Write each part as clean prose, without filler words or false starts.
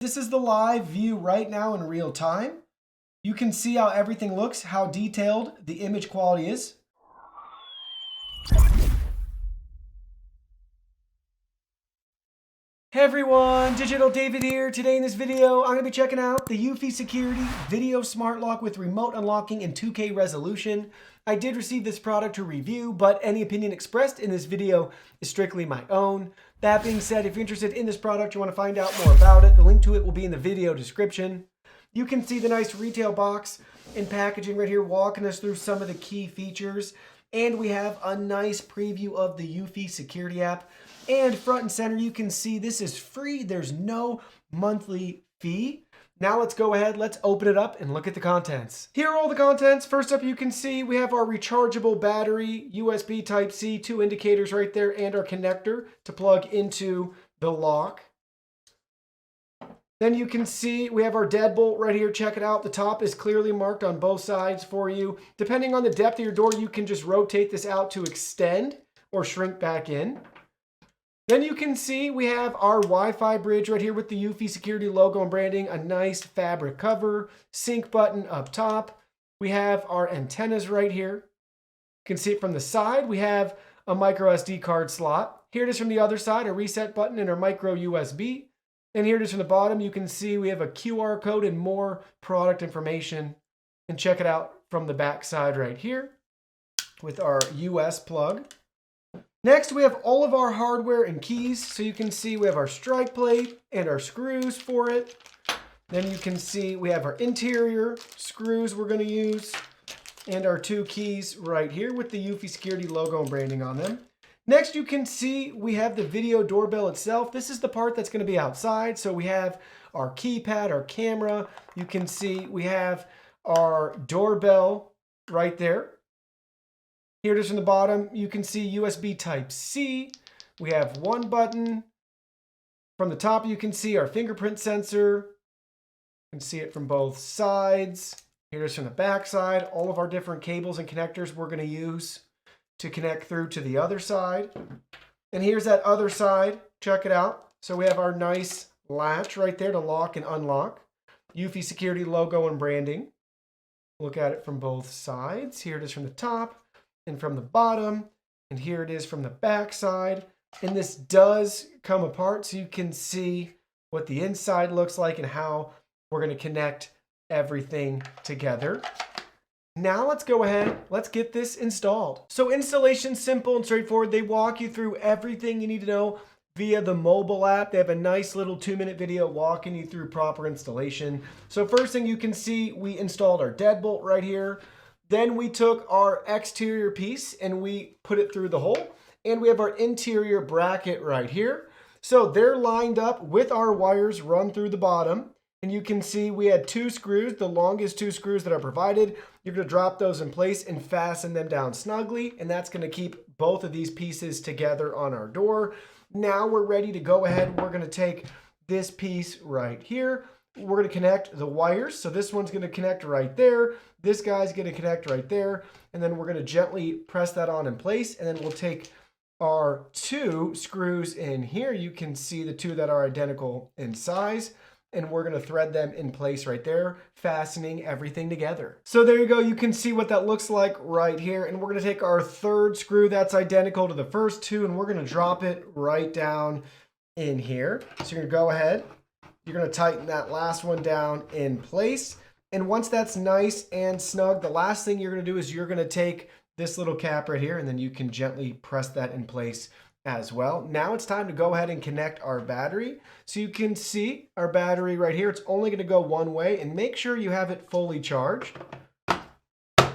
This is the live view right now in real time. You can see how everything looks, how detailed the image quality is. Hey everyone, Digital David here. Today in this video, I'm going to be checking out the Eufy Security Video Smart Lock with remote unlocking in 2K resolution. I did receive this product to review, but any opinion expressed in this video is strictly my own. That being said, if you're interested in this product, you want to find out more about it, the link to it will be in the video description. You can see the nice retail box and packaging right here walking us through some of the key features. And we have a nice preview of the Eufy security app. And front and center, you can see this is free. There's no monthly fee. Now let's go ahead, let's open it up and look at the contents. Here are all the contents. First up, you can see we have our rechargeable battery, USB Type-C, 2 indicators right there, and our connector to plug into the lock. Then you can see we have our deadbolt right here. Check it out. The top is clearly marked on both sides for you. Depending on the depth of your door, you can just rotate this out to extend or shrink back in. Then you can see we have our Wi-Fi bridge right here with the Eufy security logo and branding, a nice fabric cover, sync button up top. We have our antennas right here. You can see it from the side. We have a micro SD card slot. Here it is from the other side, a reset button and our micro USB. And here it is from the bottom. You can see we have a QR code and more product information. And check it out from the back side right here with our US plug. Next, we have all of our hardware and keys. So you can see we have our strike plate and our screws for it. Then you can see we have our interior screws we're going to use and our 2 keys right here with the Eufy security logo and branding on them. Next, you can see we have the video doorbell itself. This is the part that's going to be outside. So we have our keypad, our camera. You can see we have our doorbell right there. Here it is from the bottom. You can see USB Type-C. We have 1 button. From the top, you can see our fingerprint sensor. You can see it from both sides. Here it is from the back side. All of our different cables and connectors we're going to use to connect through to the other side. And here's that other side. Check it out. So we have our nice latch right there to lock and unlock. Eufy security logo and branding. Look at it from both sides. Here it is from the top and from the bottom, and here it is from the back side. And this does come apart so you can see what the inside looks like and how we're going to connect everything together. Now let's go ahead, let's get this installed. So installation's simple and straightforward. They walk you through everything you need to know via the mobile app. They have a nice little 2-minute video walking you through proper installation. So first thing you can see, we installed our deadbolt right here. Then we took our exterior piece and we put it through the hole. And we have our interior bracket right here. So they're lined up with our wires run through the bottom. And you can see we had 2 screws, the longest 2 screws that are provided. You're going to drop those in place and fasten them down snugly. And that's going to keep both of these pieces together on our door. Now we're ready to go ahead. We're going to take this piece right here. We're going to connect the wires. So this one's going to connect right there. This guy's going to connect right there. And then we're going to gently press that on in place. And then we'll take our 2 screws in here. You can see the 2 that are identical in size. And we're going to thread them in place right there, fastening everything together. So there you go. You can see what that looks like right here. And we're going to take our 3rd screw that's identical to the first 2. And we're going to drop it right down in here. So you're going to go ahead. You're going to tighten that last one down in place. And once that's nice and snug, the last thing you're going to do is you're going to take this little cap right here and then you can gently press that in place as well. Now it's time to go ahead and connect our battery. So you can see our battery right here. It's only going to go one way, and make sure you have it fully charged.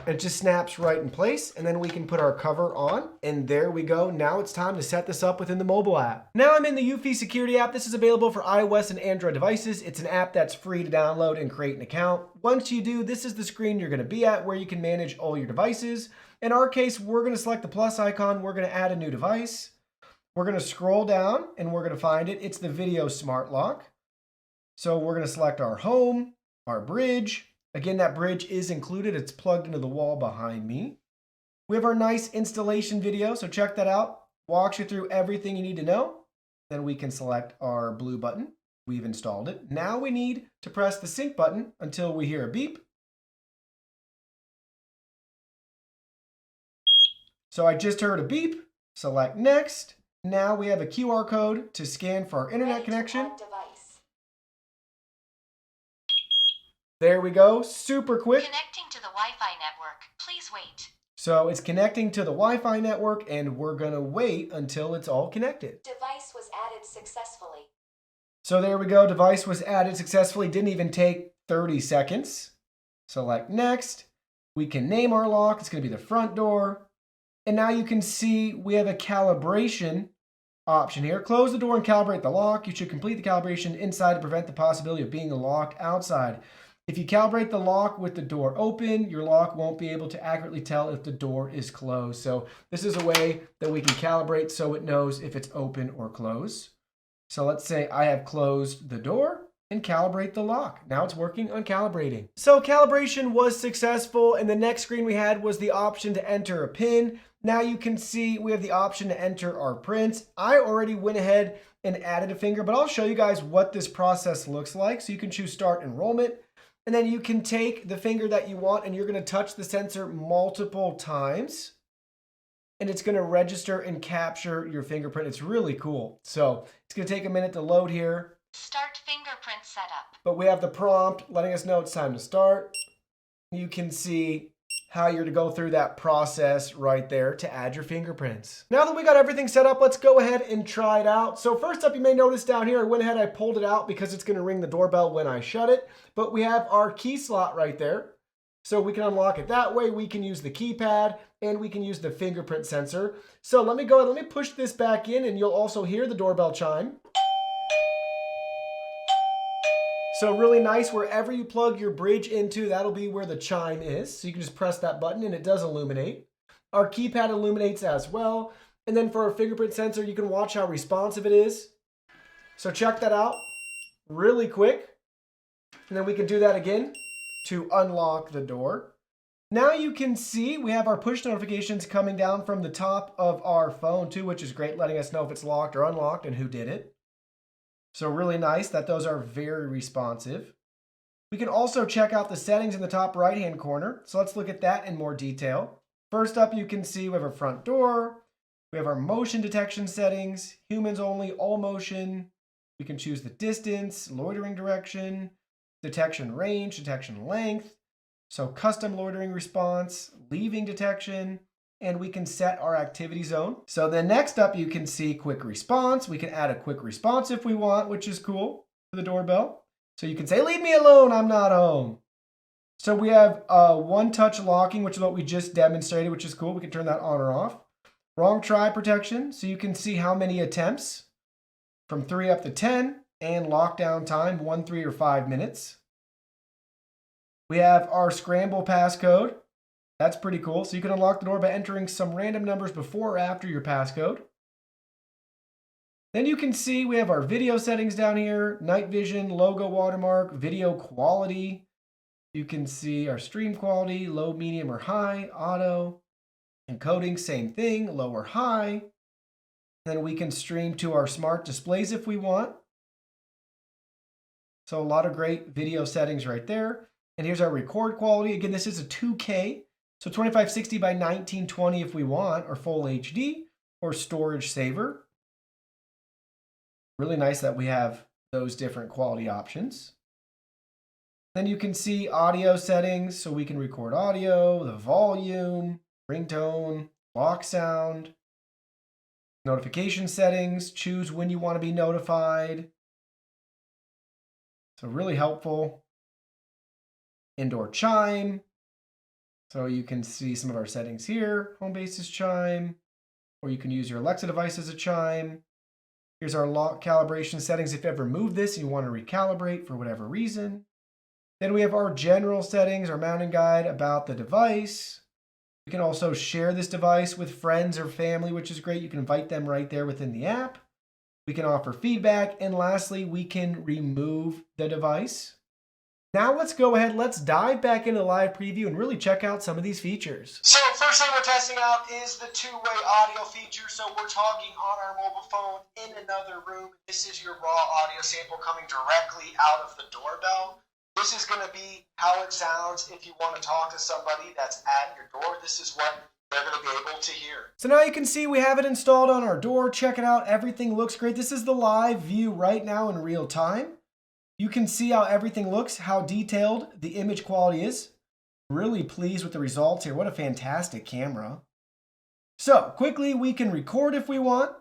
It just snaps right in place, and then we can put our cover on, and there we go. Now it's time to set this up within the mobile app. Now I'm in the Eufy security app. This is available for iOS and Android devices. It's an app that's free to download and create an account. Once you do, this is the screen you're going to be at where you can manage all your devices. In our case, we're going to select the plus icon. We're going to add a new device. We're going to scroll down, and we're going to find it. It's the Video Smart Lock. So we're going to select our home, our bridge. Again, that bridge is included. It's plugged into the wall behind me. We have our nice installation video, so check that out. Walks you through everything you need to know. Then we can select our blue button. We've installed it. Now we need to press the sync button until we hear a beep. So I just heard a beep. Select next. Now we have a QR code to scan for our internet connection. There we go. Super quick. Connecting to the Wi-Fi network. Please wait. So it's connecting to the Wi-Fi network, and we're going to wait until it's all connected. Device was added successfully. So there we go. Device was added successfully. Didn't even take 30 seconds. Select next. We can name our lock. It's going to be the front door. And now you can see we have a calibration option here. Close the door and calibrate the lock. You should complete the calibration inside to prevent the possibility of being locked outside. If you calibrate the lock with the door open, your lock won't be able to accurately tell if the door is closed. So this is a way that we can calibrate so it knows if it's open or closed. So let's say I have closed the door and calibrate the lock. Now it's working on calibrating. So calibration was successful, and the next screen we had was the option to enter a PIN. Now you can see we have the option to enter our prints. I already went ahead and added a finger, but I'll show you guys what this process looks like. So you can choose start enrollment, and then you can take the finger that you want and you're going to touch the sensor multiple times, and it's going to register and capture your fingerprint. It's really cool. So it's going to take a minute to load here. Start fingerprint setup. But we have the prompt letting us know it's time to start. You can see how you're to go through that process right there to add your fingerprints. Now that we got everything set up, let's go ahead and try it out. So first up, you may notice down here, I went ahead, I pulled it out because it's going to ring the doorbell when I shut it. But we have our key slot right there. So we can unlock it that way. We can use the keypad and we can use the fingerprint sensor. So let me push this back in, and you'll also hear the doorbell chime. So really nice, wherever you plug your bridge into, that'll be where the chime is. So you can just press that button and it does illuminate. Our keypad illuminates as well. And then for our fingerprint sensor, you can watch how responsive it is. So check that out really quick. And then we can do that again to unlock the door. Now you can see we have our push notifications coming down from the top of our phone too, which is great, letting us know if it's locked or unlocked and who did it. So really nice that those are very responsive. We can also check out the settings in the top right-hand corner. So let's look at that in more detail. First up, you can see we have our front door. We have our motion detection settings, humans only, all motion. We can choose the distance, loitering direction, detection range, detection length. So custom loitering response, leaving detection, and we can set our activity zone. So then next up, you can see quick response. We can add a quick response if we want, which is cool for the doorbell. So you can say, leave me alone, I'm not home. So we have one-touch locking, which is what we just demonstrated, which is cool. We can turn that on or off. Wrong try protection, so you can see how many attempts from 3 up to 10, and lockdown time, 1, 3, or 5 minutes. We have our scramble passcode. That's pretty cool. So you can unlock the door by entering some random numbers before or after your passcode. Then you can see we have our video settings down here, night vision, logo watermark, video quality. You can see our stream quality, low, medium, or high, auto. Encoding, same thing, low or high. Then we can stream to our smart displays if we want. So a lot of great video settings right there. And here's our record quality. Again, this is a 2K. So 2560 by 1920 if we want, or full HD, or storage saver. Really nice that we have those different quality options. Then you can see audio settings, so we can record audio, the volume, ringtone, lock sound, notification settings, choose when you want to be notified. So really helpful. Indoor chime. So you can see some of our settings here. Home base is chime, or you can use your Alexa device as a chime. Here's our lock calibration settings if you ever move this and you want to recalibrate for whatever reason. Then we have our general settings, our mounting guide about the device. You can also share this device with friends or family, which is great. You can invite them right there within the app. We can offer feedback. And lastly, we can remove the device. Now let's go ahead, let's dive back into live preview and really check out some of these features. So first thing we're testing out is the two-way audio feature. So we're talking on our mobile phone in another room. This is your raw audio sample coming directly out of the doorbell. This is going to be how it sounds if you want to talk to somebody that's at your door. This is what they're going to be able to hear. So now you can see we have it installed on our door. Check it out. Everything looks great. This is the live view right now in real time. You can see how everything looks, how detailed the image quality is. Really pleased with the results here. What a fantastic camera. So quickly, we can record if we want.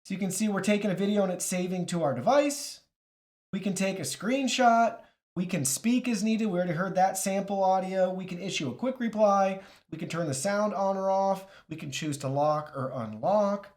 So you can see we're taking a video and it's saving to our device. We can take a screenshot. We can speak as needed. We already heard that sample audio. We can issue a quick reply. We can turn the sound on or off. We can choose to lock or unlock.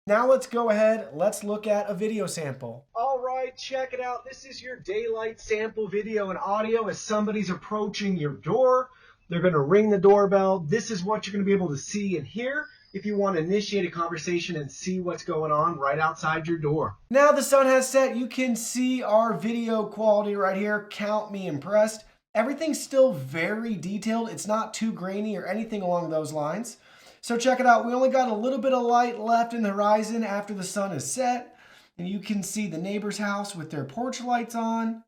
Now let's go ahead. Let's look at a video sample. All right, check it out. This is your daylight sample video and audio as somebody's approaching your door. They're going to ring the doorbell. This is what you're going to be able to see and hear if you want to initiate a conversation and see what's going on right outside your door. Now the sun has set. You can see our video quality right here. Count me impressed. Everything's still very detailed. It's not too grainy or anything along those lines. So check it out. We only got a little bit of light left in the horizon after the sun is set. And you can see the neighbor's house with their porch lights on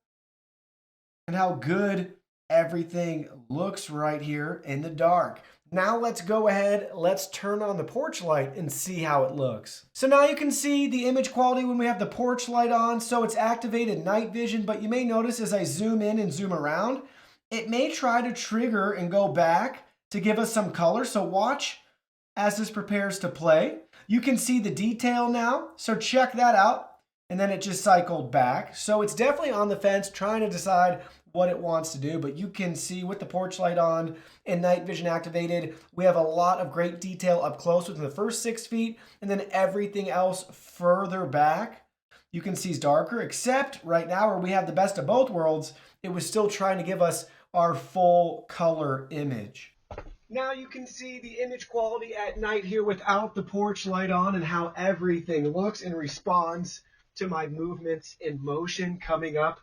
and how good everything looks right here in the dark. Now let's go ahead, let's turn on the porch light and see how it looks. So now you can see the image quality when we have the porch light on. So it's activated night vision, but you may notice as I zoom in and zoom around, it may try to trigger and go back to give us some color. So watch as this prepares to play. You can see the detail now, so check that out. And then it just cycled back. So it's definitely on the fence trying to decide what it wants to do, but you can see with the porch light on and night vision activated, we have a lot of great detail up close within the first 6 feet, and then everything else further back you can see is darker, except right now where we have the best of both worlds, it was still trying to give us our full color image. Now you can see the image quality at night here without the porch light on and how everything looks and responds to my movements in motion coming up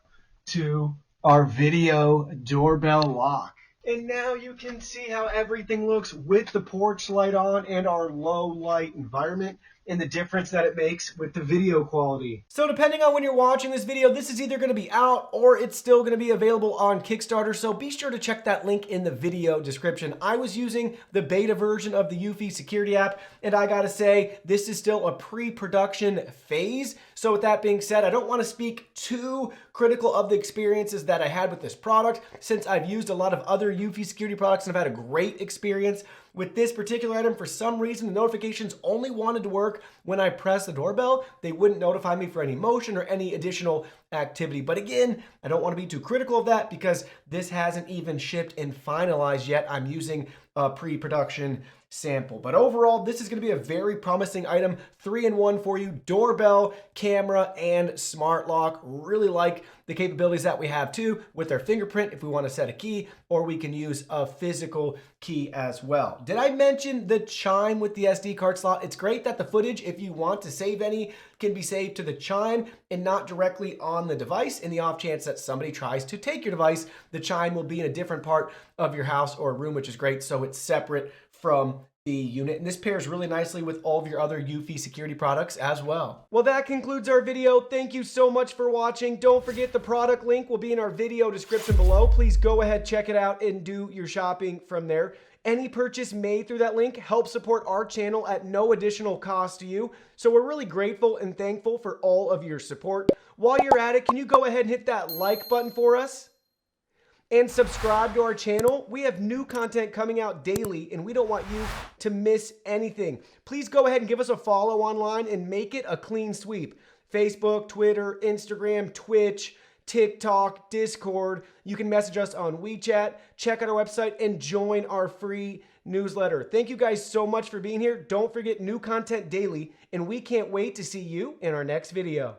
to our video doorbell lock. And now you can see how everything looks with the porch light on and our low light environment and the difference that it makes with the video quality. So depending on when you're watching this video, this is either going to be out or it's still going to be available on Kickstarter. So be sure to check that link in the video description. I was using the beta version of the Eufy security app, and I gotta say, this is still a pre-production phase. So with that being said, I don't want to speak too critical of the experiences that I had with this product, since I've used a lot of other Eufy security products and I've had a great experience. With this particular item, for some reason, the notifications only wanted to work when I pressed the doorbell. They wouldn't notify me for any motion or any additional activity. But again, I don't want to be too critical of that because this hasn't even shipped and finalized yet. I'm using a pre-production sample. But overall, this is going to be a very promising item. 3-in-1 for you: doorbell, camera, and smart lock. Really like the capabilities that we have too with our fingerprint if we want to set a key, or we can use a physical key as well. Did I mention the chime with the SD card slot? It's great that the footage, if you want to save any, can be saved to the chime and not directly on the device. In the off chance that somebody tries to take your device, the chime will be in a different part of your house or room, which is great. So it's separate from the unit, and this pairs really nicely with all of your other Eufy security products as well. Well, that concludes our video. Thank you so much for watching. Don't forget the product link will be in our video description below. Please go ahead, check it out, and do your shopping from there. Any purchase made through that link helps support our channel at no additional cost to you. So we're really grateful and thankful for all of your support. While you're at it, can you go ahead and hit that like button for us? And subscribe to our channel. We have new content coming out daily, and we don't want you to miss anything. Please go ahead and give us a follow online and make it a clean sweep. Facebook, Twitter, Instagram, Twitch, TikTok, Discord. You can message us on WeChat, check out our website, and join our free newsletter. Thank you guys so much for being here. Don't forget, new content daily, and we can't wait to see you in our next video.